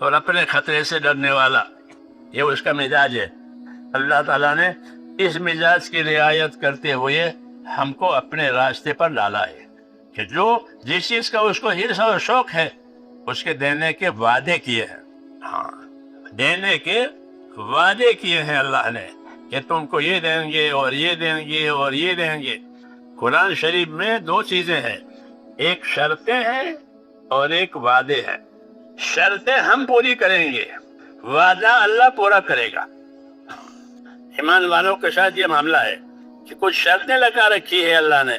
اور اپنے خطرے سے ڈرنے والا، یہ اس کا مزاج ہے۔ اللہ تعالیٰ نے اس مزاج کی رعایت کرتے ہوئے ہم کو اپنے راستے پر ڈالا ہے کہ جو جس چیز کا اس کو حرص اور شوق ہے اس کے دینے کے وعدے کیے ہیں۔ ہاں، دینے کے وعدے کیے ہیں اللہ نے کہ تم کو یہ دیں گے اور یہ دیں گے اور یہ دیں گے۔ قرآن شریف میں دو چیزیں ہیں، ایک شرطیں ہیں اور ایک وعدے ہیں۔ شرطیں ہم پوری کریں گے، وعدہ اللہ پورا کرے گا۔ ایمان والوں کے ساتھ یہ معاملہ ہے کہ کچھ شرطیں لگا رکھی ہے اللہ نے،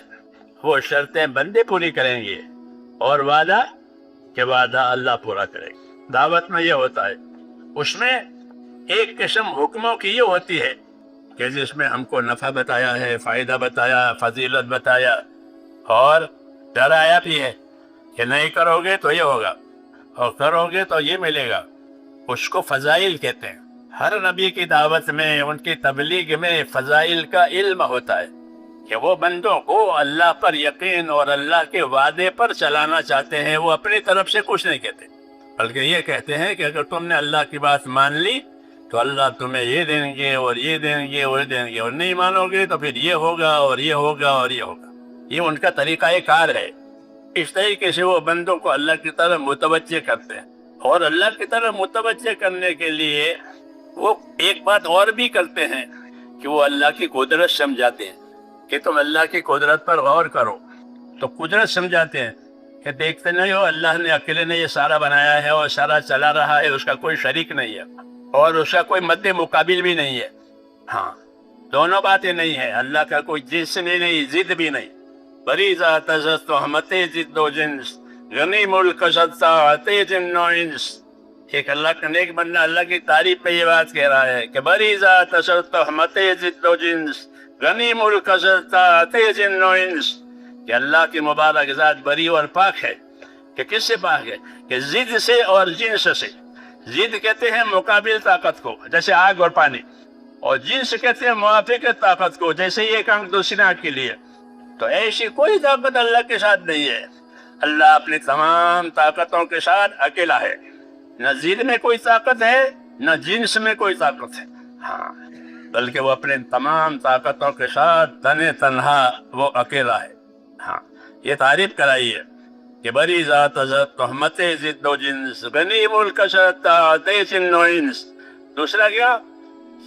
وہ شرطیں بندے پوری کریں گے، اور وعدہ کہ وعدہ اللہ پورا کرے گا۔ دعوت میں یہ ہوتا ہے، اس میں ایک قسم حکموں کی یہ ہوتی ہے کہ جس میں ہم کو نفع بتایا ہے، فائدہ بتایا، فضیلت بتایا، اور ڈرایا بھی ہے کہ نہیں کرو گے تو یہ ہوگا اور کرو گے تو یہ ملے گا۔ اس کو فضائل کہتے ہیں۔ ہر نبی کی دعوت میں، ان کی تبلیغ میں فضائل کا علم ہوتا ہے کہ وہ بندوں کو اللہ پر یقین اور اللہ کے وعدے پر چلانا چاہتے ہیں۔ وہ اپنی طرف سے کچھ نہیں کہتے، بلکہ یہ کہتے ہیں کہ اگر تم نے اللہ کی بات مان لی تو اللہ تمہیں یہ دیں گے اور یہ دیں گے اور یہ دیں گے، اور نہیں مانو گے تو پھر یہ ہوگا اور یہ ہوگا اور یہ ہوگا۔ یہ ان کا طریقہ کار ہے۔ اس طریقے سے وہ بندوں کو اللہ کی طرف متوجہ کرتے ہیں، اور اللہ کی طرف متوجہ کرنے کے لیے وہ ایک بات اور بھی کرتے ہیں کہ وہ اللہ کی قدرت سمجھاتے ہیں کہ تم اللہ کی قدرت پر غور کرو۔ تو قدرت سمجھاتے ہیں کہ دیکھتے نہیں ہو اللہ نے اکیلے نے یہ سارا بنایا ہے اور سارا چلا رہا ہے، اس کا کوئی شریک نہیں ہے اور اس کا کوئی مد مقابل بھی نہیں ہے۔ ہاں، دونوں باتیں نہیں ہیں۔ اللہ کا کوئی جنس نہیں، ضد بھی نہیں۔ بری ذات ازت تہمت ضد و جنس، غنی ملک شدت جن و انس۔ ایک اللہ کا نیک بندہ اللہ کی تعریف میں یہ بات کہہ رہا ہے کہ بری ذات ازت تہمت ضد و جنس، غنی ملک شدت جن و انس، کہ اللہ کی مبارک ذات بری اور پاک ہے۔ کہ کس سے پاک ہے؟ کہ ضد سے اور جنس سے۔ ضد کہتے ہیں مقابل طاقت کو، جیسے آگ اور پانی، اور جنس کہتے ہیں موافق طاقت کو، جیسے ایک آنکھ دوسری آنکھ کے لیے۔ تو ایسی کوئی طاقت اللہ کے ساتھ نہیں ہے۔ اللہ اپنی تمام طاقتوں کے ساتھ اکیلا ہے۔ نہ ضد میں کوئی طاقت ہے، نہ جنس میں کوئی طاقت ہے، ہاں، بلکہ وہ اپنے تمام طاقتوں کے ساتھ تنہا وہ اکیلا ہے۔ ہاں، یہ تعریف کرائی ہے کہ بری ذات ازت تہمت ضد و جنس، غنی ملک شدت جن و انس۔ دوسرا کیا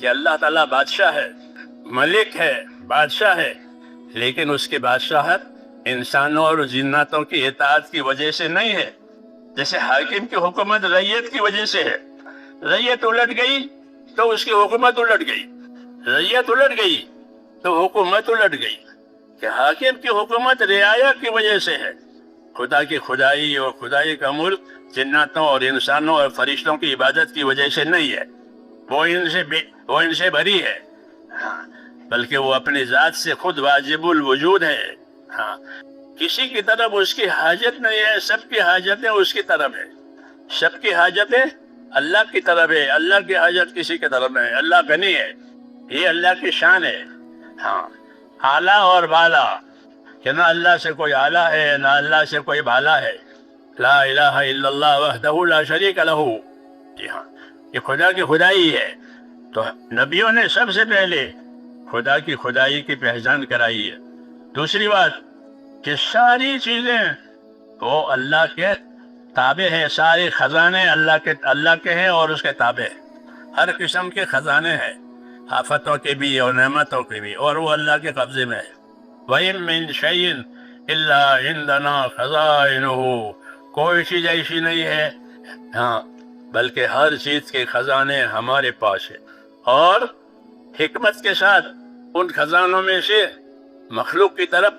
کہ اللہ تعالیٰ بادشاہ ہے، ملک ہے، بادشاہ ہے، لیکن اس کی بادشاہت انسانوں اور جناتوں کی اطاعت کی وجہ سے نہیں ہے۔ جیسے حاکم کی حکومت رعیت کی وجہ سے ہے، رعیت الٹ گئی تو اس کی حکومت الٹ گئی، رعیت الٹ گئی تو حکومت الٹ گئی۔ کہ حاکم کی حکومت رعایا کی وجہ سے ہے۔ خدا کی خدائی اور خدائی کا ملک جناتوں اور انسانوں اور فرشتوں کی عبادت کی وجہ سے نہیں ہے، وہ ان سے بری ہے، ہاں، بلکہ وہ اپنی ذات سے خود واجب الوجود ہے۔ ہاں، کسی کی طرف اس کی حاجت نہیں ہے، سب کی حاجتیں اس کی طرف ہے، سب کی حاجتیں اللہ کی طرف ہے، اللہ کی حاجت کسی کی طرف نہیں ہے۔ اللہ غنی ہے، یہ اللہ کی شان ہے۔ ہاں، اعلیٰ اور بالا، کہ نہ اللہ سے کوئی اعلیٰ ہے نہ اللہ سے کوئی بالا ہے۔ لا الہ الا اللہ وحدہ لا شریک لہ۔ جی ہاں، یہ خدا کی خدائی ہے۔ تو نبیوں نے سب سے پہلے خدا کی خدائی کی پہچان کرائی ہے۔ دوسری بات کہ ساری چیزیں وہ اللہ کے تابع ہیں، سارے خزانے اللہ کے ہیں اور اس کے تابع ہیں۔ ہر قسم کے خزانے ہیں، آفتوں کے بھی اور نعمتوں کے بھی، اور وہ اللہ کے قبضے میں ہے۔ وَإِن مِّن شَيْءٍ إِلَّا عِندَنَا خَزَائِنُهُ، کوئی چیز ایسی نہیں ہے، ہاں، بلکہ ہر چیز کے خزانے ہمارے پاس ہیں، اور حکمت کے ساتھ ان خزانوں میں سے مخلوق کی طرف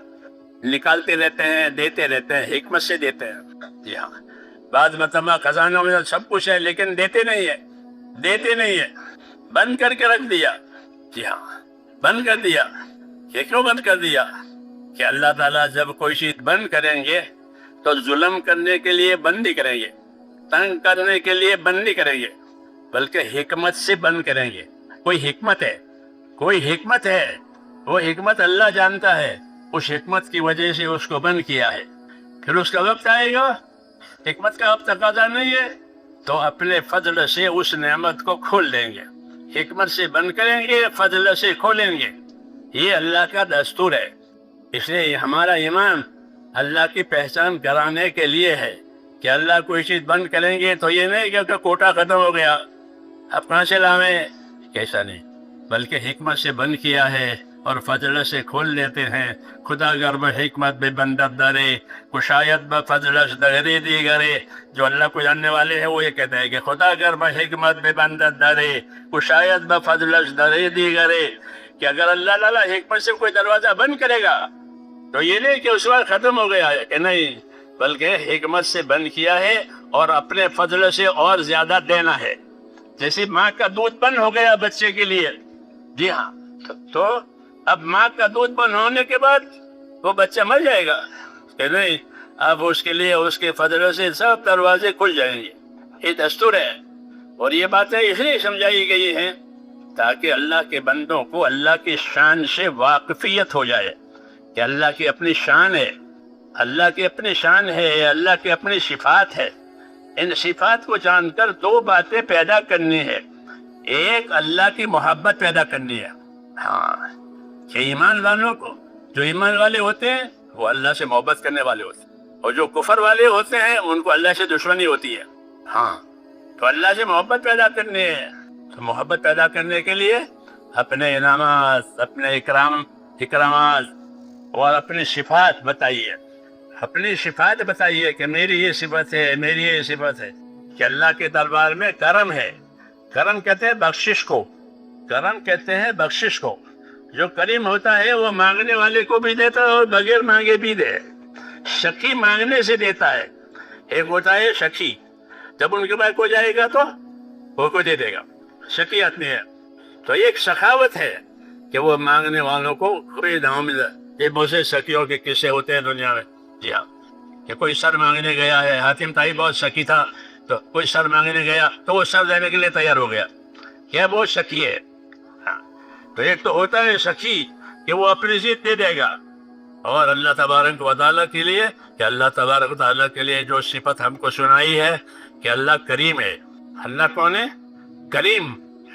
نکالتے رہتے ہیں، دیتے رہتے ہیں، حکمت سے دیتے ہیں۔ جی ہاں، بعض مرتبہ خزانوں میں سب کچھ ہے لیکن دیتے نہیں ہے، بند کر کے رکھ دیا۔ جی ہاں، بند کر دیا۔ یہ کیوں بند کر دیا؟ کہ اللہ تعالیٰ جب کوئی چیز بند کریں گے تو ظلم کرنے کے لیے بند نہیں کریں گے، تنگ کرنے کے لیے بند نہیں کریں گے، بلکہ حکمت سے بند کریں گے۔ کوئی حکمت ہے، وہ حکمت اللہ جانتا ہے، اس حکمت کی وجہ سے اس کو بند کیا ہے۔ پھر اس کا وقت آئے گا، حکمت کا اب تقاضا نہیں ہے تو اپنے فضل سے اس نعمت کو کھول دیں گے، حکمت سے بند کریں گے، فضل سے کھولیں گے۔ یہ اللہ کا دستور ہے۔ اس لیے ہمارا ایمان اللہ کی پہچان کرانے کے لیے ہے کہ اللہ کوئی چیز بند کریں گے تو یہ نہیں کہ کوٹا ختم ہو گیا اب کہاں سے لاویں، کیسا نہیں، بلکہ حکمت سے بند کیا ہے اور فضل سے کھول لیتے ہیں۔ خدا گر حکمت بے بندت درے کشایت ب فضلش دہری دیگرے۔ جو اللہ کو جاننے والے ہیں وہ یہ کہتے ہیں کہ خدا گر حکمت بے بندت درے کشایت ب فضلش دہری دیگرے، کہ اگر اللہ تعالیٰ حکمت سے کوئی دروازہ بند کرے گا تو یہ نہیں کہ اس وقت ختم ہو گیا ہے، کہ نہیں، بلکہ حکمت سے بند کیا ہے اور اپنے فضل سے اور زیادہ دینا ہے۔ جیسے ماں کا دودھ بند ہو گیا بچے کے لیے، جی ہاں، تو اب ماں کا دودھ بند ہونے کے بعد وہ بچہ مر جائے گا، کہ نہیں، اب اس کے لیے اس کے فضل سے سب دروازے کھل جائیں گے۔ یہ دستور ہے، اور یہ باتیں اس لیے سمجھائی گئی ہیں تاکہ اللہ کے بندوں کو اللہ کی شان سے واقفیت ہو جائے کہ اللہ کی اپنی شان ہے، اللہ کی اپنی شان ہے، اللہ کی اپنی صفات ہے۔ ان صفات کو جان کر دو باتیں پیدا کرنی ہے۔ ایک، اللہ کی محبت پیدا کرنی ہے، ہاں، کہ ایمان والوں کو، جو ایمان والے ہوتے ہیں وہ اللہ سے محبت کرنے والے ہوتے ہیں، اور جو کفر والے ہوتے ہیں ان کو اللہ سے دشمنی ہوتی ہے، ہاں، تو اللہ سے محبت پیدا کرنی ہے۔ تو محبت پیدا کرنے کے لیے اپنے انعامات، اپنے اکرامات اور اپنی صفات بتائیے، اپنی صفات بتائیے کہ میری یہ صفت ہے، میری یہ صفت ہے، کہ اللہ کے دربار میں کرم ہے۔ کرم کہتے ہیں بخشش کو، کرم کہتے ہیں بخشش کو۔ جو کریم ہوتا ہے وہ مانگنے والے کو بھی دیتا ہے اور بغیر مانگے بھی دے۔ شقی مانگنے سے دیتا ہے، ایک ہوتا ہے شقی، جب ان کے پاس کو جائے گا تو وہ کو دے دے گا، شقی آدمی ہے۔ تو ایک سخاوت ہے کہ وہ مانگنے والوں کو کوئی داؤں مل جائے۔ یہ بہت سے شقیوں کے قصے ہوتے ہیں دنیا میں، جی ہاں، کہ کوئی سر مانگنے گیا ہے، حاتم طائی بہت شقی تھا، تو کوئی سر مانگنے گیا تو وہ سر دینے کے لیے تیار ہو گیا، کیا بہت شقی ہے۔ تو ایک تو ہوتا ہے سخی کہ وہ اپنی ضد دے دے گا، اور اللہ تبارک و تعالیٰ کے لیے، کہ اللہ تبارک و تعالیٰ کے لیے جو صفت ہم کو سنائی ہے کہ اللہ کریم ہے۔ اللہ کون ہے؟ کریم۔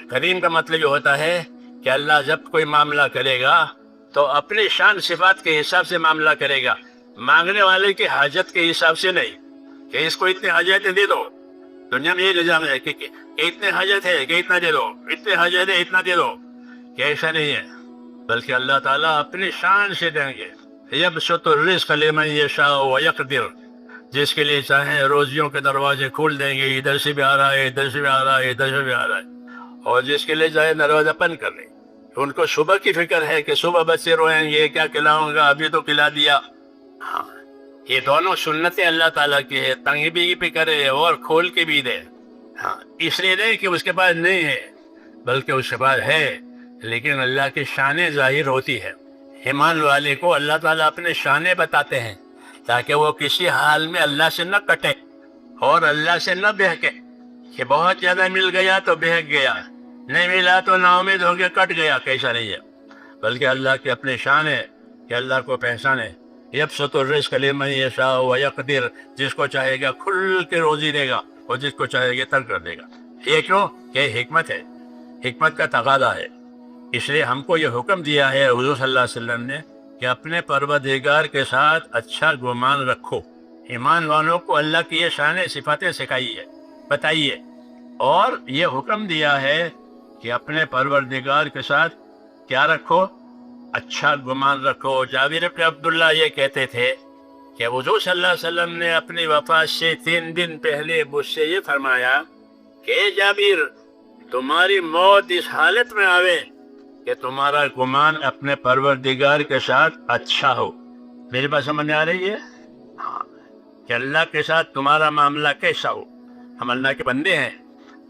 کریم کا مطلب یہ ہوتا ہے کہ اللہ جب کوئی معاملہ کرے گا تو اپنی شان صفات کے حساب سے معاملہ کرے گا، مانگنے والے کی حاجت کے حساب سے نہیں، کہ اس کو اتنے حاجتیں دے دو۔ دنیا میں یہ نظام ہے کہ اتنے حاجت ہے کہ اتنا دے دو، اتنے حاجت ہے اتنا دے دو، کہ ایسا نہیں ہے، بلکہ اللہ تعالیٰ اپنی شان سے دیں گے۔ یبسط الرزق لمن یشاء ویقدر، جس کے لیے چاہیں روزیوں کے دروازے کھول دیں گے، ادھر سے بھی آ رہا ہے، ادھر سے بھی آ رہا ہے، ادھر سے بھی آ رہا ہے، اور جس کے لیے چاہے دروازہ بند کر دیں۔ ان کو صبح کی فکر ہے کہ صبح بچے روئیں گے، کیا کھلاؤں گا، ابھی تو کھلا دیا۔ ہاں، یہ دونوں سنتیں اللہ تعالیٰ کی ہے، تنگی بھی کرے اور کھول کے بھی دے۔ ہاں، اس لیے نہیں کہ اس کے پاس نہیں ہے، بلکہ اس کے پاس ہے، لیکن اللہ کی شانیں ظاہر ہوتی ہے۔ ایمان والے کو اللہ تعالیٰ اپنے شانیں بتاتے ہیں تاکہ وہ کسی حال میں اللہ سے نہ کٹے اور اللہ سے نہ بہکے، کہ بہت زیادہ مل گیا تو بہک گیا، نہیں ملا تو نا امید ہو کے کٹ گیا، کیسا نہیں ہے، بلکہ اللہ کی اپنی شان ہے کہ اللہ کو پہچانے۔ یبسط الرزق لمن یشاء ویقدر، جس کو چاہے گا کھل کے روزی دے گا اور جس کو چاہے گا ترک کر دے گا۔ یہ کیوں؟ کہ حکمت ہے، حکمت کا تقاضا ہے۔ اس لیے ہم کو یہ حکم دیا ہے حضور صلی اللہ علیہ وسلم نے کہ اپنے پروردگار کے ساتھ اچھا گمان رکھو۔ ایمان والوں کو اللہ کی یہ شان صفاتیں سکھائی ہے، بتائیے، اور یہ حکم دیا ہے کہ اپنے پروردگار کے ساتھ کیا رکھو؟ اچھا گمان رکھو۔ جابر بن عبداللہ یہ کہتے تھے کہ حضور صلی اللہ علیہ وسلم نے اپنی وفات سے 3 دن پہلے مجھ سے یہ فرمایا کہ اے جابر، تمہاری موت اس حالت میں آوے کہ تمہارا گمان اپنے پروردگار کے ساتھ اچھا ہو۔ میری بات سمجھ آ رہی ہے؟ ہاں، کہ اللہ کے ساتھ تمہارا معاملہ کیسا ہو۔ ہم اللہ کے بندے ہیں،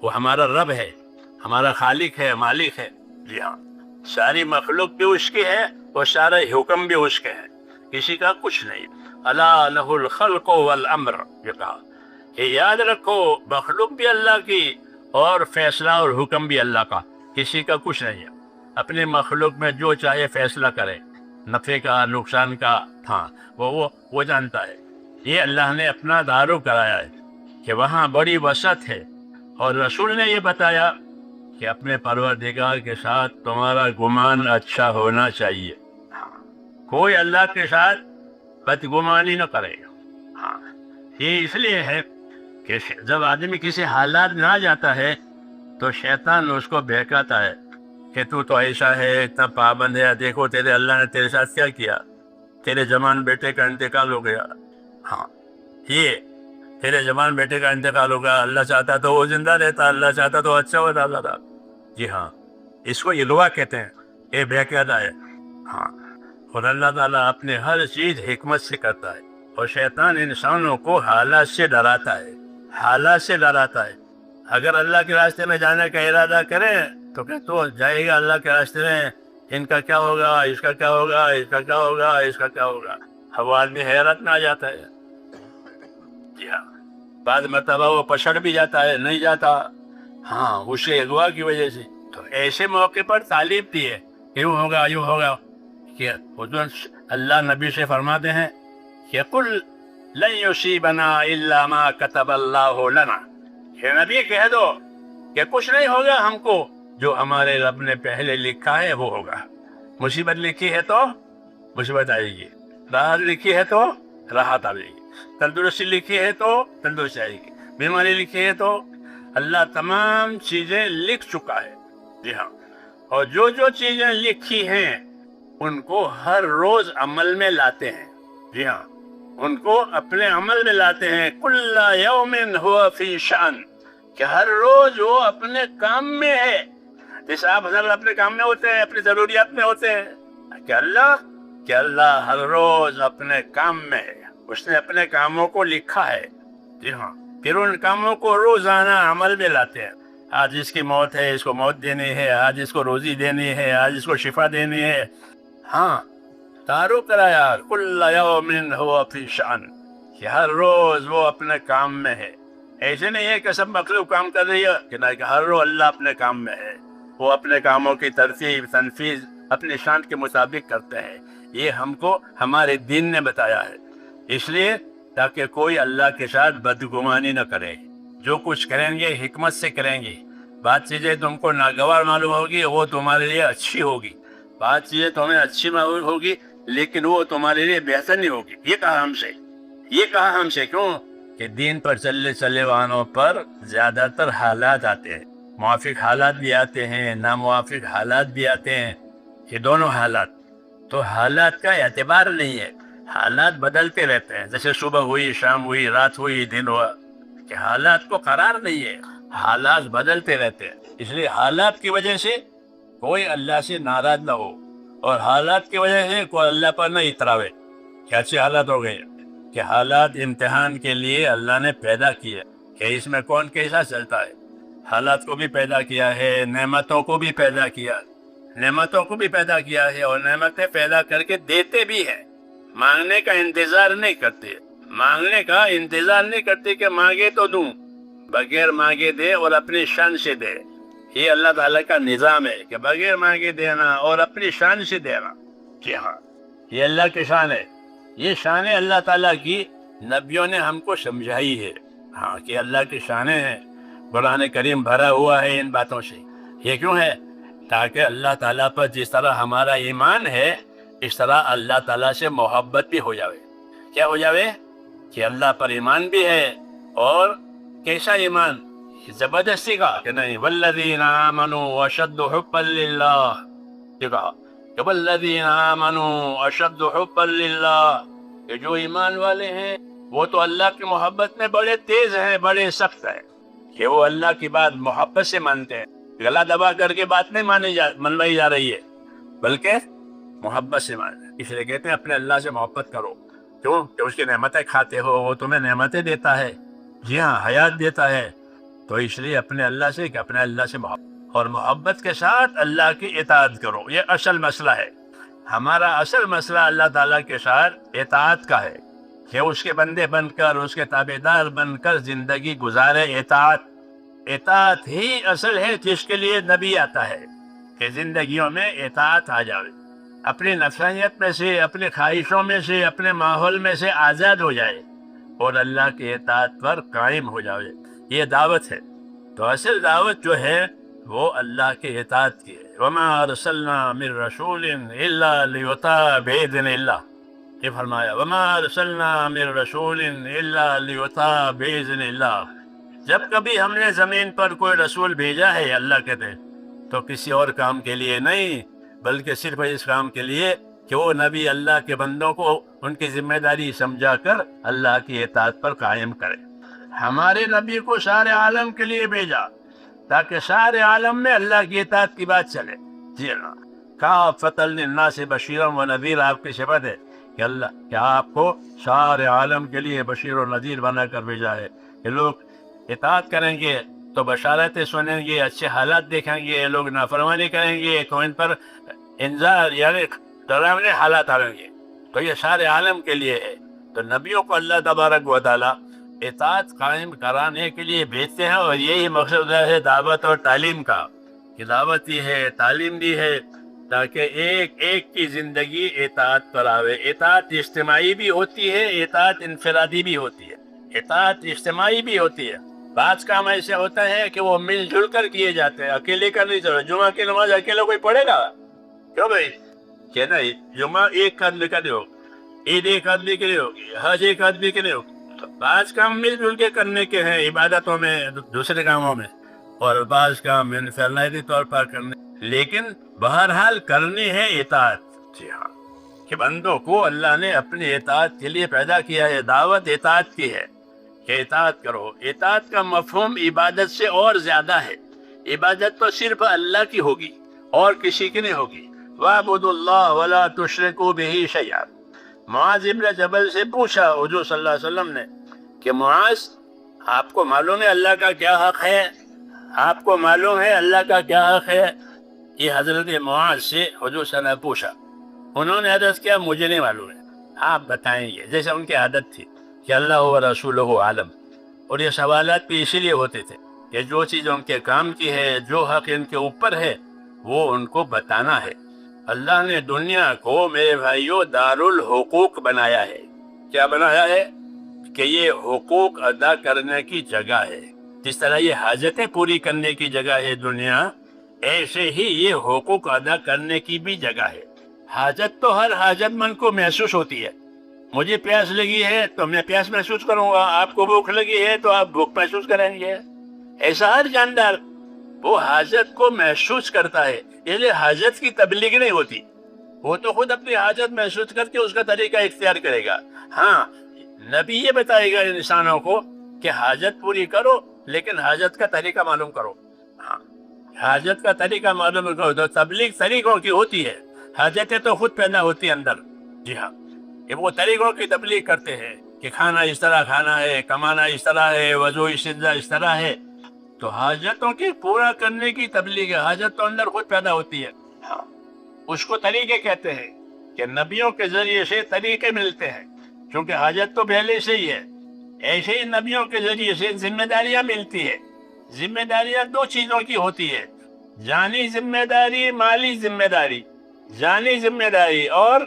وہ ہمارا رب ہے، ہمارا خالق ہے، مالک ہے، جی ہاں، ساری مخلوق بھی اس کی ہے اور سارے حکم بھی اس کے ہیں، کسی کا کچھ نہیں۔ الا لہ الخلق والامر، یہ کہا کہ یاد رکھو مخلوق بھی اللہ کی اور فیصلہ اور حکم بھی اللہ کا، کسی کا کچھ نہیں ہے۔ اپنے مخلوق میں جو چاہے فیصلہ کرے، نفع کا، نقصان کا، ہاں، وہ جانتا ہے۔ یہ اللہ نے اپنا دارو کرایا ہے کہ وہاں بڑی وسعت ہے، اور رسول نے یہ بتایا کہ اپنے پروردگار کے ساتھ تمہارا گمان اچھا ہونا چاہیے. کوئی اللہ کے ساتھ بدگمانی نہ کرے. ہاں، یہ اس لیے ہے کہ جب آدمی کسی حالات میں آ جاتا ہے تو شیطان اس کو بہکاتا ہے کہ تو ایسا ہے، اتنا پابند ہے، دیکھو تیرے اللہ نے تیرے ساتھ کیا کیا، تیرے جوان بیٹے کا انتقال ہو گیا. ہاں، یہ تیرے جوان بیٹے کا انتقال ہوگا، اللہ چاہتا تو وہ زندہ رہتا، اللہ چاہتا تو اچھا ہو جاتا تھا. جی ہاں، اس کو یلوا کہتے ہیں، یہ بہکاتا ہے. ہاں، اور اللہ تعالیٰ اپنے ہر چیز حکمت سے کرتا ہے، اور شیطان انسانوں کو حالات سے ڈراتا ہے، حالات سے ڈراتا ہے. اگر اللہ کے راستے میں جانے کا ارادہ کرے تو کہ تو جائے گا اللہ کے راستے میں، ان کا کیا ہوگا، اس کا کیا ہوگا، اس کا کیا ہوگا، اس کا کیا ہوگا. اب آدمی حیرت میں آ جاتا ہے. جی ہاں، بعض مرتبہ وہ پچھڑ بھی جاتا ہے، نہیں جاتا. ہاں، اس کے اغوا کی وجہ سے. تو ایسے موقع پر تعلیم دی ہے، یوں ہوگا یوں ہوگا. کہ حضور اللہ نبی سے فرماتے ہیں کہ قل لن یصیبنا الا ما کتب اللہ لنا، کہ نبی کہہ دو کہ کچھ نہیں ہوگا ہم کو، جو ہمارے رب نے پہلے لکھا ہے وہ ہوگا. مصیبت لکھی ہے تو مصیبت آئے گی، راحت لکھی ہے تو راحت آئے گی، تندرستی لکھی ہے تو تندرستی آئے گی، بیماری لکھی ہے تو اللہ تمام چیزیں لکھ چکا ہے. جی ہاں، اور جو جو چیزیں لکھی ہیں ان کو ہر روز عمل میں لاتے ہیں. جی ہاں، ان کو اپنے عمل میں لاتے ہیں. کل یوم ہوا فی شان، کہ ہر روز وہ اپنے کام میں ہے. جیسے آپ حضرت اپنے کام میں ہوتے ہیں، اپنی ضروریات میں ہوتے ہیں، کہ اللہ ہر روز اپنے کام میں ہے. اس نے اپنے کاموں کو لکھا ہے. جی ہاں، پھر ان کاموں کو روزانہ عمل میں لاتے ہیں. آج اس کی موت ہے، اس کو موت دینی ہے، آج اس کو روزی دینی ہے، آج اس کو شفا دینی ہے. ہاں، تارو کرایا کل یوم ہوا فی شان، کہ ہر روز وہ اپنے کام میں ہے. ایسے نہیں ہے کہ سب مخلوق کام کر رہی ہے، کہ نہیں، کہ ہر روز اللہ اپنے کام میں ہے. وہ اپنے کاموں کی ترتیب تنفیذ اپنے شان کے مطابق کرتے ہیں. یہ ہم کو ہمارے دین نے بتایا ہے، اس لیے تاکہ کوئی اللہ کے ساتھ بدگمانی نہ کرے. جو کچھ کریں گے حکمت سے کریں گے. بات چیزیں تم کو ناگوار معلوم ہوگی وہ تمہارے لیے اچھی ہوگی، بات چیزیں تمہیں اچھی معلوم ہوگی لیکن وہ تمہارے لیے بہتر نہیں ہوگی. یہ کہا ہم سے کیوں؟ کہ دین پر چلے والوں پر زیادہ تر حالات آتے ہیں. موافق حالات بھی آتے ہیں، ناموافق حالات بھی آتے ہیں. یہ دونوں حالات، تو حالات کا اعتبار نہیں ہے. حالات بدلتے رہتے ہیں، جیسے صبح ہوئی، شام ہوئی، رات ہوئی، دن ہوا. کہ حالات کو قرار نہیں ہے، حالات بدلتے رہتے ہیں. اس لیے حالات کی وجہ سے کوئی اللہ سے ناراض نہ ہو، اور حالات کی وجہ سے کوئی اللہ پر نہ اتراوے کہ اچھے حالات ہو گئے. کہ حالات امتحان کے لیے اللہ نے پیدا کیے، کہ اس میں کون کیسا چلتا ہے. حالات کو بھی پیدا کیا ہے، نعمتوں کو بھی پیدا کیا ہے، اور نعمتیں پیدا کر کے دیتے بھی ہیں. مانگنے کا انتظار نہیں کرتے کہ مانگے تو دوں، بغیر مانگے دے اور اپنی شان سے دے. یہ اللہ تعالیٰ کا نظام ہے کہ بغیر مانگے دینا اور اپنی شان سے دینا. جی ہاں، یہ اللہ کی شان ہے. یہ شان اللہ تعالیٰ کی نبیوں نے ہم کو سمجھائی ہے. ہاں، کہ اللہ کی شانیں ہیں. قرآن کریم بھرا ہوا ہے ان باتوں سے. یہ کیوں ہے؟ تاکہ اللہ تعالیٰ پر جس طرح ہمارا ایمان ہے اس طرح اللہ تعالیٰ سے محبت بھی ہو جاوے. کیا ہو جاوے؟ کہ اللہ پر ایمان بھی ہے، اور کیسا ایمان؟ زبردستی کا کہ نہیں، والذین آمنوا اشد حبا للہ. یہ کہا کہ والذین آمنوا اشد حبا للہ، کہ جو ایمان والے ہیں وہ تو اللہ کی محبت میں بڑے تیز ہیں، بڑے سخت ہیں. کہ وہ اللہ کی بات محبت سے مانتے ہیں. گلا دبا کر کے بات نہیں منوائی جا رہی ہے، بلکہ محبت سے مانتے ہیں. اس لیے کہتے ہیں اپنے اللہ سے محبت کرو. کیوں؟ کہ اس کی نعمتیں کھاتے ہو، وہ تمہیں نعمتیں دیتا ہے. جی ہاں، حیات دیتا ہے. تو اس لیے اپنے اللہ سے محبت، اور محبت کے ساتھ اللہ کی اطاعت کرو. یہ اصل مسئلہ ہے. ہمارا اصل مسئلہ اللہ تعالیٰ کے ساتھ اطاعت کا ہے، کہ اس کے بندے بن کر، اس کے تابعدار بن کر زندگی گزارے. اطاعت ہی اصل ہے جس کے لیے نبی آتا ہے، کہ زندگیوں میں اطاعت آ جائے. اپنی نفسانیت میں سے، اپنی خواہشوں میں سے، اپنے ماحول میں سے آزاد ہو جائے، اور اللہ کے اطاعت پر قائم ہو جاؤ. یہ دعوت ہے. تو اصل دعوت جو ہے وہ اللہ کے اطاعت کی ہے. وما ارسلنا من رسول الا لیطاع باذن اللہ. یہ فرمایا وما ارسلنا من رسول الا لیطاع باذن اللہ. جب کبھی ہم نے زمین پر کوئی رسول بھیجا ہے اللہ کہتے ہیں تو کسی اور کام کے لیے نہیں بلکہ صرف اس کام کے لیے کہ وہ نبی اللہ کے بندوں کو ان کی ذمہ داری سمجھا کر اللہ کی اطاعت پر قائم کرے. ہمارے نبی کو سارے عالم کے لیے بھیجا تاکہ سارے عالم میں اللہ کی اطاعت کی بات چلے. جی ہاں. کافۃ للناس بشیرا ونذیر آپ کی صفت ہے کہ اللہ کہ آپ کو سارے عالم کے لیے بشیر و نذیر بنا کر بھیجا ہے کہ لوگ اطاعت کریں گے تو بشارتیں سنیں گے، اچھے حالات دیکھیں گے. لوگ نافرمانی کریں گے تو ان پر انذار یعنی ڈراونے حالات آئیں گے. تو یہ سارے عالم کے لیے ہے. تو نبیوں کو اللہ تبارک و تعالیٰ اطاعت قائم کرانے کے لیے بھیجتے ہیں اور یہی مقصد ہے دعوت اور تعلیم کا کہ دعوت دی ہے، تعلیم دی ہے تاکہ ایک ایک کی زندگی اطاعت پر آوے. اطاعت اجتماعی بھی ہوتی ہے، اطاعت انفرادی بھی ہوتی ہے. اطاعت اجتماعی بھی ہوتی ہے. بعض کام ایسے ہوتا ہے کہ وہ مل جل کر کیے جاتے ہیں، اکیلے کر نہیں سکتے. جمعہ کی نماز اکیلے کوئی پڑھے گا کیوں بھائی؟ کہ نہیں، جمعہ ایک آدمی کا نہیں ہوگی، عید ایک آدمی کے لیے ہوگی، حج ایک آدمی کے لیے ہوگی. بعض کام مل جل کے کرنے کے ہیں عبادتوں میں، دوسرے کاموں میں، اور بعض کام انفرادی طور پر کرنے. لیکن بہرحال کرنی ہے اطاعت. جی ہاں کہ بندوں کو اللہ نے اپنی اطاعت کے لیے پیدا کیا ہے. دعوت اطاعت کی ہے کہ اطاعت کرو. اطاعت کا مفہوم عبادت سے اور زیادہ ہے. عبادت تو صرف اللہ کی ہوگی اور کسی کی نہیں ہوگی. وَاعْبُدُوا اللَّهَ وَلَا تُشْرِكُوا بِهِ شَيْئًا. معاذ ابن جبل سے پوچھا حضور صلی اللہ علیہ وسلم نے کہ معاذ آپ کو معلوم ہے اللہ کا کیا حق ہے؟ آپ کو معلوم ہے اللہ کا کیا حق ہے؟ یہ حضرت معاذ سے حضور صلی اللہ علیہ وسلم نے پوچھا. انہوں نے عرض کیا مجھے نہیں معلوم ہے، آپ بتائیں گے. جیسے ان کی عادت تھی کہ اللہ و رسولہ عالم. اور یہ سوالات بھی اسی لیے ہوتے تھے کہ جو چیز ان کے کام کی ہے، جو حق ان کے اوپر ہے وہ ان کو بتانا ہے. اللہ نے دنیا کو میرے بھائیوں دارالحقوق بنایا ہے. کیا بنایا ہے؟ کہ یہ حقوق ادا کرنے کی جگہ ہے. جس طرح یہ حاجتیں پوری کرنے کی جگہ ہے دنیا، ایسے ہی یہ حقوق ادا کرنے کی بھی جگہ ہے. حاجت تو ہر حاجت مند کو محسوس ہوتی ہے. مجھے پیاس لگی ہے تو میں پیاس محسوس کروں گا، آپ کو بھوک لگی ہے تو آپ بھوک محسوس کریں گے. ایسا ہر جاندار وہ حاجت کو محسوس کرتا ہے. اس لیے حاجت کی تبلیغ نہیں ہوتی، وہ تو خود اپنی حاجت محسوس کر کے اس کا طریقہ اختیار کرے گا. ہاں نبی یہ بتائے گا انسانوں کو کہ حاجت پوری کرو لیکن حاجت کا طریقہ معلوم کرو. ہاں حاجت کا طریقہ معلوم کرو. تو تبلیغ طریقوں کی ہوتی ہے، حاجتیں تو خود پیدا ہوتی اندر. جی ہاں کہ وہ طریقوں کی تبلیغ کرتے ہیں کہ کھانا اس طرح کھانا ہے، کمانا اس طرح ہے، وضو اس طرح ہے. تو حاجتوں کی پورا کرنے کی تبلیغ ہے. حاجت تو اندر خود پیدا ہوتی ہے. ہاں اس کو طریقے کہتے ہیں کہ نبیوں کے ذریعے سے طریقے ملتے ہیں کیونکہ حاجت تو پہلے سے ہی ہے. ایسے ہی نبیوں کے ذریعے سے ذمہ داریاں ملتی ہے. ذمہ داریاں دو چیزوں کی ہوتی ہے، جانی ذمہ داری، مالی ذمہ داری. جانی ذمہ داری اور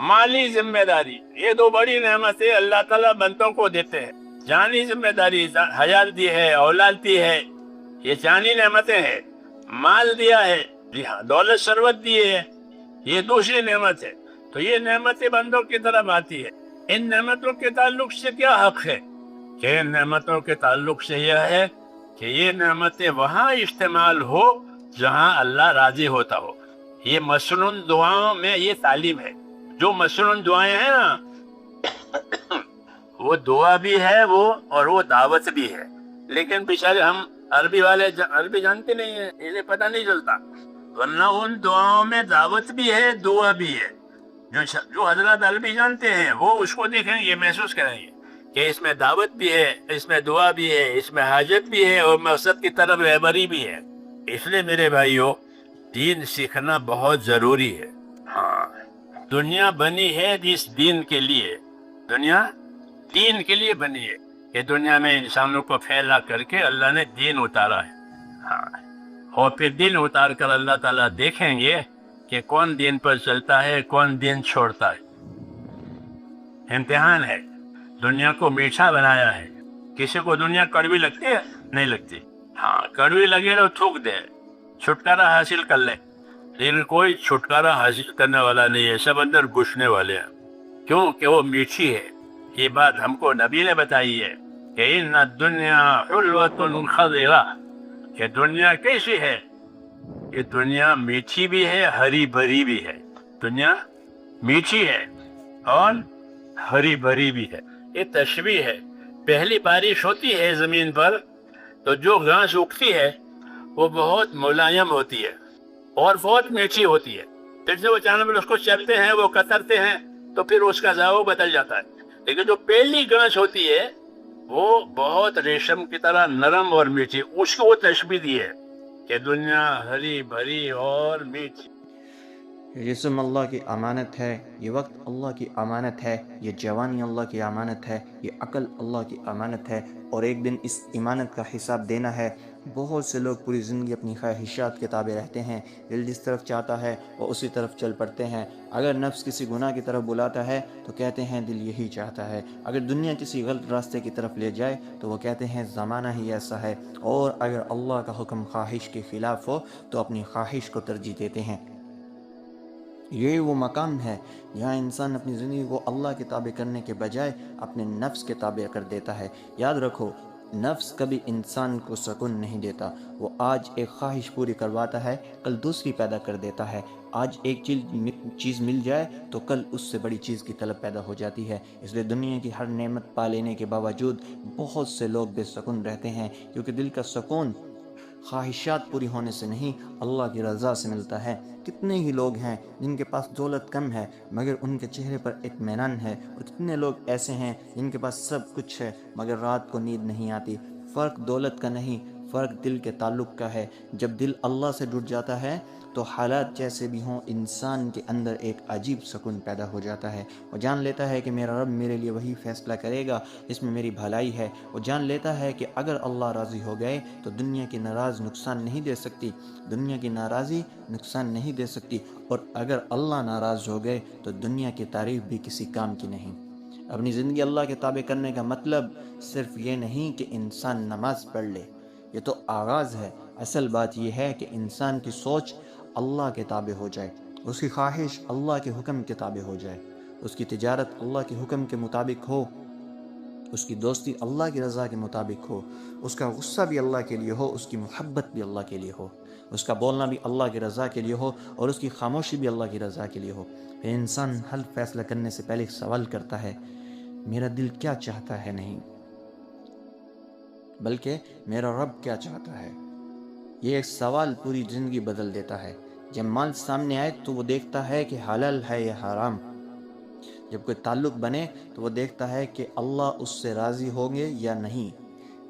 مالی ذمہ داری، یہ دو بڑی نعمتیں اللہ تعالیٰ بندوں کو دیتے ہیں. جانی ذمہ داری حیات دی ہے، اولاد دی ہے، یہ جانی نعمتیں ہیں. مال دیا ہے، جی ہاں دولت ثروت دی ہے، یہ دوسری نعمت ہے. تو یہ نعمتیں بندوں کی طرف آتی ہے. ان نعمتوں کے تعلق سے کیا حق ہے؟ کہ ان نعمتوں کے تعلق سے یہ ہے کہ یہ نعمتیں وہاں استعمال ہو جہاں اللہ راضی ہوتا ہو. یہ مسنون دعاؤں میں یہ تعلیم ہے. جو مسنون دعائیں ہیں نا وہ دعا بھی ہے وہ اور وہ دعوت بھی ہے. لیکن بیچارے ہم عربی والے عربی جانتے نہیں ہیں، انہیں پتہ نہیں چلتا. ورنہ ان دعاؤں میں دعوت بھی ہے، دعا بھی ہے. جو حضرات عربی جانتے ہیں وہ اس کو دیکھیں گے، محسوس کریں گے کہ اس میں دعوت بھی ہے، اس میں دعا بھی ہے، اس میں حاجت بھی ہے اور مقصد کی طرف رہبری بھی ہے. اس لیے میرے بھائیوں دین سیکھنا بہت ضروری ہے. ہاں دنیا بنی ہے جس دین کے لیے، دنیا دین کے لیے بنی ہے کہ دنیا میں انسانوں کو پھیلا کر کے اللہ نے دین اتارا ہے. ہاں اور پھر دین اتار کر اللہ تعالیٰ دیکھیں گے کہ کون دین پر چلتا ہے، کون دین چھوڑتا ہے. امتحان ہے. دنیا کو میٹھا بنایا ہے. کسی کو دنیا کڑوی لگتی ہے؟ نہیں لگتی. ہاں کڑوی لگے تو تھوک دے, چھٹکارا حاصل کر لے, لیکن کوئی چھٹکارا حاصل کرنے والا نہیں ہے, سب اندر گھسنے والے ہیں. کیوں کہ وہ میٹھی ہے. یہ بات ہم کو نبی نے بتائی ہے کہ ان الدنیا حلوۃ خضرہ, کہ دنیا کیسی ہے؟ یہ دنیا میٹھی بھی ہے, ہری بھری بھی ہے. دنیا میٹھی ہے اور ہری بھری بھی ہے. یہ تشبیہ ہے. پہلی بارش ہوتی ہے زمین پر تو جو گھاس اگتی ہے وہ بہت ملائم ہوتی ہے اور بہت میٹھی ہوتی ہے. پھر سے وہ جانور اس کو چرتے ہیں, وہ کترتے ہیں, تو پھر اس کا ذائقہ بدل جاتا ہے. لیکن جو پہلی گھاس ہوتی ہے وہ بہت ریشم کی طرح نرم اور میٹھی, اس کو وہ تشبیہ دی ہے کہ دنیا ہری بھری اور میٹھی. یہ جسم اللہ کی امانت ہے, یہ وقت اللہ کی امانت ہے, یہ جوانی اللہ کی امانت ہے, یہ عقل اللہ کی امانت ہے, اور ایک دن اس امانت کا حساب دینا ہے. بہت سے لوگ پوری زندگی اپنی خواہشات کے تابع رہتے ہیں. دل جس طرف چاہتا ہے وہ اسی طرف چل پڑتے ہیں. اگر نفس کسی گناہ کی طرف بلاتا ہے تو کہتے ہیں دل یہی چاہتا ہے. اگر دنیا کسی غلط راستے کی طرف لے جائے تو وہ کہتے ہیں زمانہ ہی ایسا ہے. اور اگر اللہ کا حکم خواہش کے خلاف ہو تو اپنی خواہش کو ترجیح دیتے ہیں. یہ وہ مقام ہے جہاں انسان اپنی زندگی کو اللہ کے تابع کرنے کے بجائے اپنے نفس کے تابع کر دیتا ہے. یاد رکھو, نفس کبھی انسان کو سکون نہیں دیتا. وہ آج ایک خواہش پوری کرواتا ہے, کل دوسری پیدا کر دیتا ہے. آج ایک چیز مل جائے تو کل اس سے بڑی چیز کی طلب پیدا ہو جاتی ہے. اس لیے دنیا کی ہر نعمت پا لینے کے باوجود بہت سے لوگ بے سکون رہتے ہیں, کیونکہ دل کا سکون خواہشات پوری ہونے سے نہیں, اللہ کی رضا سے ملتا ہے. کتنے ہی لوگ ہیں جن کے پاس دولت کم ہے مگر ان کے چہرے پر اطمینان ہے, اور کتنے لوگ ایسے ہیں جن کے پاس سب کچھ ہے مگر رات کو نیند نہیں آتی. فرق دولت کا نہیں, فرق دل کے تعلق کا ہے. جب دل اللہ سے جڑ جاتا ہے تو حالات جیسے بھی ہوں انسان کے اندر ایک عجیب سکون پیدا ہو جاتا ہے. وہ جان لیتا ہے کہ میرا رب میرے لیے وہی فیصلہ کرے گا جس میں میری بھلائی ہے. وہ جان لیتا ہے کہ اگر اللہ راضی ہو گئے تو دنیا کی ناراض نقصان نہیں دے سکتی, دنیا کی ناراضی نقصان نہیں دے سکتی, اور اگر اللہ ناراض ہو گئے تو دنیا کی تعریف بھی کسی کام کی نہیں. اپنی زندگی اللہ کے تابع کرنے کا مطلب صرف یہ نہیں کہ انسان نماز پڑھ لے, یہ تو آغاز ہے. اصل بات یہ ہے کہ انسان کی سوچ اللہ کے تابع ہو جائے, اس کی خواہش اللہ کے حکم کے تابع ہو جائے, اس کی تجارت اللہ کے حکم کے مطابق ہو, اس کی دوستی اللہ کی رضا کے مطابق ہو, اس کا غصہ بھی اللہ کے لیے ہو, اس کی محبت بھی اللہ کے لیے ہو, اس کا بولنا بھی اللہ کی رضا کے لیے ہو, اور اس کی خاموشی بھی اللہ کی رضا کے لیے ہو. پھر انسان ہر فیصلہ کرنے سے پہلے ایک سوال کرتا ہے, میرا دل کیا چاہتا ہے, نہیں بلکہ میرا رب کیا چاہتا ہے. یہ ایک سوال پوری زندگی بدل دیتا ہے. جب مال سامنے آئے تو وہ دیکھتا ہے کہ حلال ہے یا حرام. جب کوئی تعلق بنے تو وہ دیکھتا ہے کہ اللہ اس سے راضی ہوں گے یا نہیں.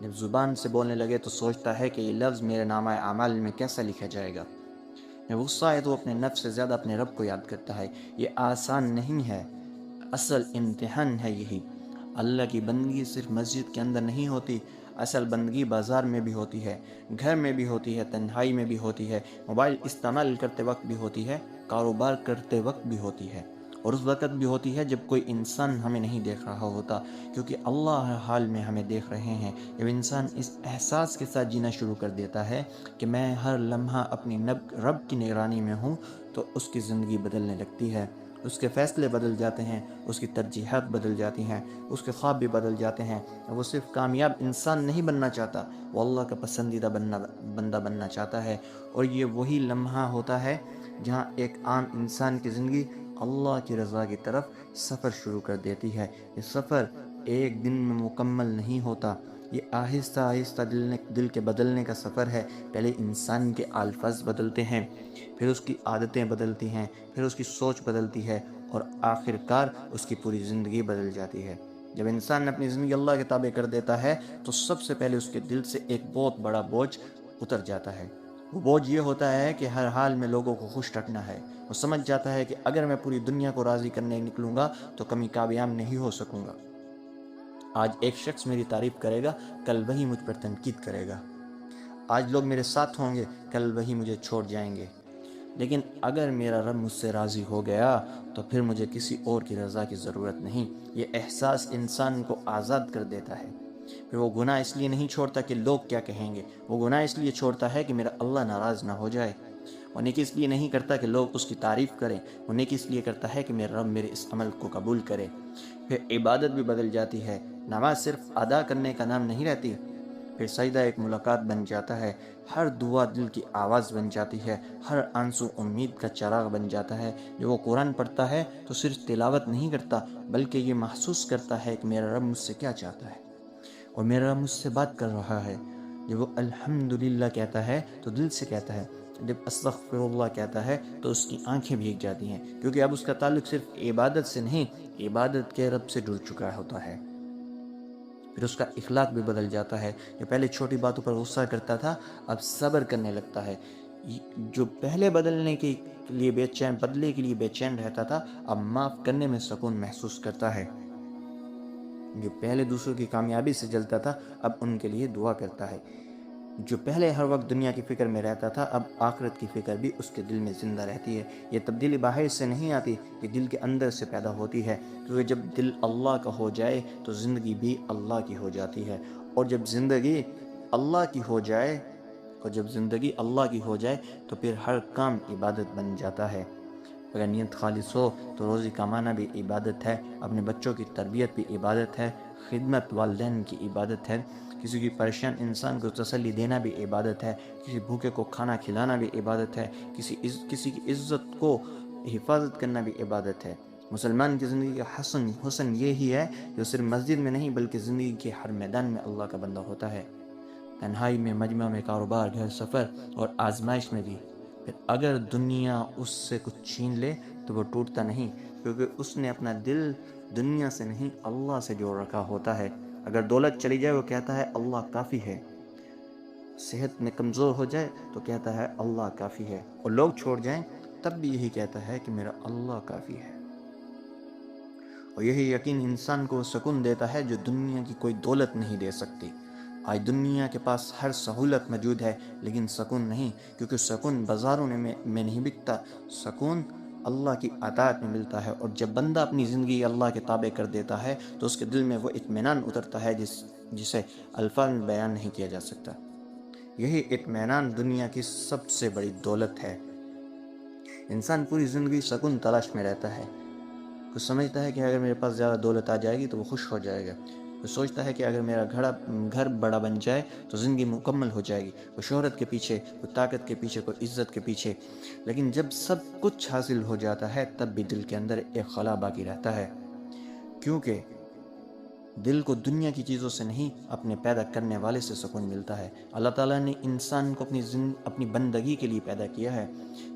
جب زبان سے بولنے لگے تو سوچتا ہے کہ یہ لفظ میرے نامہ اعمال میں کیسا لکھا جائے گا. جب غصہ آئے تو وہ اپنے نفس سے زیادہ اپنے رب کو یاد کرتا ہے. یہ آسان نہیں ہے, اصل امتحان ہے یہی. اللہ کی بندگی صرف مسجد کے اندر نہیں ہوتی, اصل بندگی بازار میں بھی ہوتی ہے, گھر میں بھی ہوتی ہے, تنہائی میں بھی ہوتی ہے, موبائل استعمال کرتے وقت بھی ہوتی ہے, کاروبار کرتے وقت بھی ہوتی ہے, اور اس وقت بھی ہوتی ہے جب کوئی انسان ہمیں نہیں دیکھ رہا ہوتا, کیونکہ اللہ ہر حال میں ہمیں دیکھ رہے ہیں. جب انسان اس احساس کے ساتھ جینا شروع کر دیتا ہے کہ میں ہر لمحہ اپنی رب کی نگرانی میں ہوں, تو اس کی زندگی بدلنے لگتی ہے. اس کے فیصلے بدل جاتے ہیں, اس کی ترجیحات بدل جاتی ہیں, اس کے خواب بھی بدل جاتے ہیں. وہ صرف کامیاب انسان نہیں بننا چاہتا, وہ اللہ کا پسندیدہ بندہ بننا چاہتا ہے. اور یہ وہی لمحہ ہوتا ہے جہاں ایک عام انسان کی زندگی اللہ کی رضا کی طرف سفر شروع کر دیتی ہے. یہ سفر ایک دن میں مکمل نہیں ہوتا, یہ آہستہ آہستہ دل کے بدلنے کا سفر ہے. پہلے انسان کے الفاظ بدلتے ہیں, پھر اس کی عادتیں بدلتی ہیں, پھر اس کی سوچ بدلتی ہے, اور آخر کار اس کی پوری زندگی بدل جاتی ہے. جب انسان اپنی زندگی اللہ کے تابع کر دیتا ہے تو سب سے پہلے اس کے دل سے ایک بہت بڑا بوجھ اتر جاتا ہے. وہ بوجھ یہ ہوتا ہے کہ ہر حال میں لوگوں کو خوش رکھنا ہے. وہ سمجھ جاتا ہے کہ اگر میں پوری دنیا کو راضی کرنے نکلوں گا تو کبھی کامیاب نہیں ہو سکوں گا. آج ایک شخص میری تعریف کرے گا, کل وہی مجھ پر تنقید کرے گا. آج لوگ میرے ساتھ ہوں گے, کل وہی مجھے چھوڑ جائیں گے. لیکن اگر میرا رب مجھ سے راضی ہو گیا تو پھر مجھے کسی اور کی رضا کی ضرورت نہیں۔ یہ احساس انسان کو آزاد کر دیتا ہے۔ پھر وہ گناہ اس لیے نہیں چھوڑتا کہ لوگ کیا کہیں گے، وہ گناہ اس لیے چھوڑتا ہے کہ میرا اللہ ناراض نہ ہو جائے۔ وہ نیکی اس لیے نہیں کرتا کہ لوگ اس کی تعریف کریں، وہ نیکی اس لیے کرتا ہے کہ میرا رب میرے اس عمل کو قبول کرے۔ پھر عبادت بھی بدل جاتی ہے، نماز صرف ادا کرنے کا نام نہیں رہتی، پھر سجدہ ایک ملاقات بن جاتا ہے، ہر دعا دل کی آواز بن جاتی ہے، ہر آنسو امید کا چراغ بن جاتا ہے۔ جب وہ قرآن پڑھتا ہے تو صرف تلاوت نہیں کرتا بلکہ یہ محسوس کرتا ہے کہ میرا رب مجھ سے کیا چاہتا ہے اور میرا رب مجھ سے بات کر رہا ہے۔ جب وہ الحمدللہ کہتا ہے تو دل سے کہتا ہے، جب استغفر اللہ کہتا ہے تو اس کی آنکھیں بھیگ جاتی ہیں، کیونکہ اب اس کا تعلق صرف عبادت سے نہیں، عبادت کے رب سے جڑ چکا ہوتا ہے۔ پھر اس کا اخلاق بھی بدل جاتا ہے۔ جو پہلے چھوٹی باتوں پر غصہ کرتا تھا اب صبر کرنے لگتا ہے۔ جو پہلے بدلے کے لیے بے چین رہتا تھا اب معاف کرنے میں سکون محسوس کرتا ہے۔ جو پہلے دوسروں کی کامیابی سے جلتا تھا اب ان کے لیے دعا کرتا ہے۔ جو پہلے ہر وقت دنیا کی فکر میں رہتا تھا اب آخرت کی فکر بھی اس کے دل میں زندہ رہتی ہے۔ یہ تبدیلی باہر سے نہیں آتی، یہ دل کے اندر سے پیدا ہوتی ہے، کیونکہ جب دل اللہ کا ہو جائے تو زندگی بھی اللہ کی ہو جاتی ہے، اور جب زندگی اللہ کی ہو جائے تو پھر ہر کام عبادت بن جاتا ہے۔ اگر نیت خالص ہو تو روزی کمانا بھی عبادت ہے، اپنے بچوں کی تربیت بھی عبادت ہے، خدمت والدین کی عبادت ہے، کسی کی پریشان انسان کو تسلی دینا بھی عبادت ہے، کسی بھوکے کو کھانا کھلانا بھی عبادت ہے، کسی کی عزت کو حفاظت کرنا بھی عبادت ہے۔ مسلمان کی زندگی کا حسن یہی ہے کہ وہ صرف مسجد میں نہیں بلکہ زندگی کے ہر میدان میں اللہ کا بندہ ہوتا ہے، تنہائی میں، مجمع میں، کاروبار، گھر، سفر اور آزمائش میں بھی۔ پھر اگر دنیا اس سے کچھ چھین لے تو وہ ٹوٹتا نہیں، کیونکہ اس نے اپنا دل دنیا سے نہیں اللہ سے جوڑ رکھا ہوتا ہے۔ اگر دولت چلی جائے وہ کہتا ہے اللہ کافی ہے، صحت میں کمزور ہو جائے تو کہتا ہے اللہ کافی ہے، اور لوگ چھوڑ جائیں تب بھی یہی کہتا ہے کہ میرا اللہ کافی ہے۔ اور یہی یقین انسان کو سکون دیتا ہے جو دنیا کی کوئی دولت نہیں دے سکتی۔ آج دنیا کے پاس ہر سہولت موجود ہے لیکن سکون نہیں، کیونکہ سکون بازاروں میں نہیں بکتا، سکون اللہ کی اطاعت میں ملتا ہے۔ اور جب بندہ اپنی زندگی اللہ کے تابع کر دیتا ہے تو اس کے دل میں وہ اطمینان اترتا ہے جسے الفاظ میں بیان نہیں کیا جا سکتا۔ یہی اطمینان دنیا کی سب سے بڑی دولت ہے۔ انسان پوری زندگی سکون تلاش میں رہتا ہے، وہ سمجھتا ہے کہ اگر میرے پاس زیادہ دولت آ جائے گی تو وہ خوش ہو جائے گا، وہ سوچتا ہے کہ اگر میرا گھر بڑا بن جائے تو زندگی مکمل ہو جائے گی، وہ شہرت کے پیچھے، کوئی طاقت کے پیچھے، کوئی عزت کے پیچھے۔ لیکن جب سب کچھ حاصل ہو جاتا ہے تب بھی دل کے اندر ایک خلا باقی رہتا ہے، کیونکہ دل کو دنیا کی چیزوں سے نہیں اپنے پیدا کرنے والے سے سکون ملتا ہے۔ اللہ تعالیٰ نے انسان کو اپنی بندگی کے لیے پیدا کیا ہے۔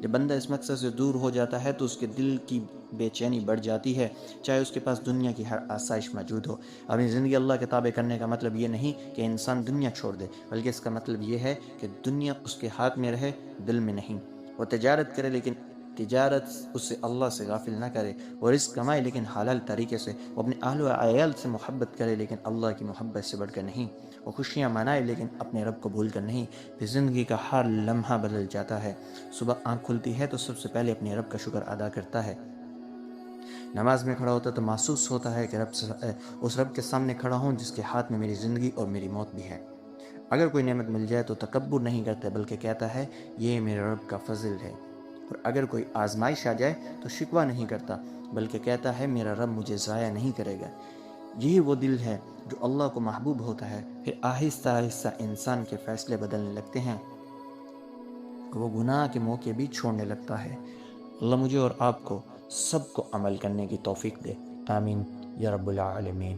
جب بندہ اس مقصد سے دور ہو جاتا ہے تو اس کے دل کی بے چینی بڑھ جاتی ہے، چاہے اس کے پاس دنیا کی ہر آسائش موجود ہو۔ اپنی زندگی اللہ کے تابع کرنے کا مطلب یہ نہیں کہ انسان دنیا چھوڑ دے، بلکہ اس کا مطلب یہ ہے کہ دنیا اس کے ہاتھ میں رہے، دل میں نہیں۔ وہ تجارت کرے لیکن تجارت اسے اللہ سے غافل نہ کرے، وہ رزق کمائے لیکن حلال طریقے سے، وہ اپنے اہل و عیال سے محبت کرے لیکن اللہ کی محبت سے بڑھ کر نہیں، وہ خوشیاں منائے لیکن اپنے رب کو بھول کر نہیں۔ پھر زندگی کا ہر لمحہ بدل جاتا ہے۔ صبح آنکھ کھلتی ہے تو سب سے پہلے اپنے رب کا شکر ادا کرتا ہے، نماز میں کھڑا ہوتا ہے تو محسوس ہوتا ہے کہ اس رب کے سامنے کھڑا ہوں جس کے ہاتھ میں میری زندگی اور میری موت بھی ہے۔ اگر کوئی نعمت مل جائے تو تکبر نہیں کرتا بلکہ کہتا ہے یہ میرے رب کا فضل ہے، اور اگر کوئی آزمائش آ جائے تو شکوہ نہیں کرتا بلکہ کہتا ہے میرا رب مجھے ضائع نہیں کرے گا۔ یہی وہ دل ہے جو اللہ کو محبوب ہوتا ہے۔ پھر آہستہ آہستہ انسان کے فیصلے بدلنے لگتے ہیں، وہ گناہ کے موقع بھی چھوڑنے لگتا ہے۔ اللہ مجھے اور آپ کو سب کو عمل کرنے کی توفیق دے، آمین یا رب العالمین۔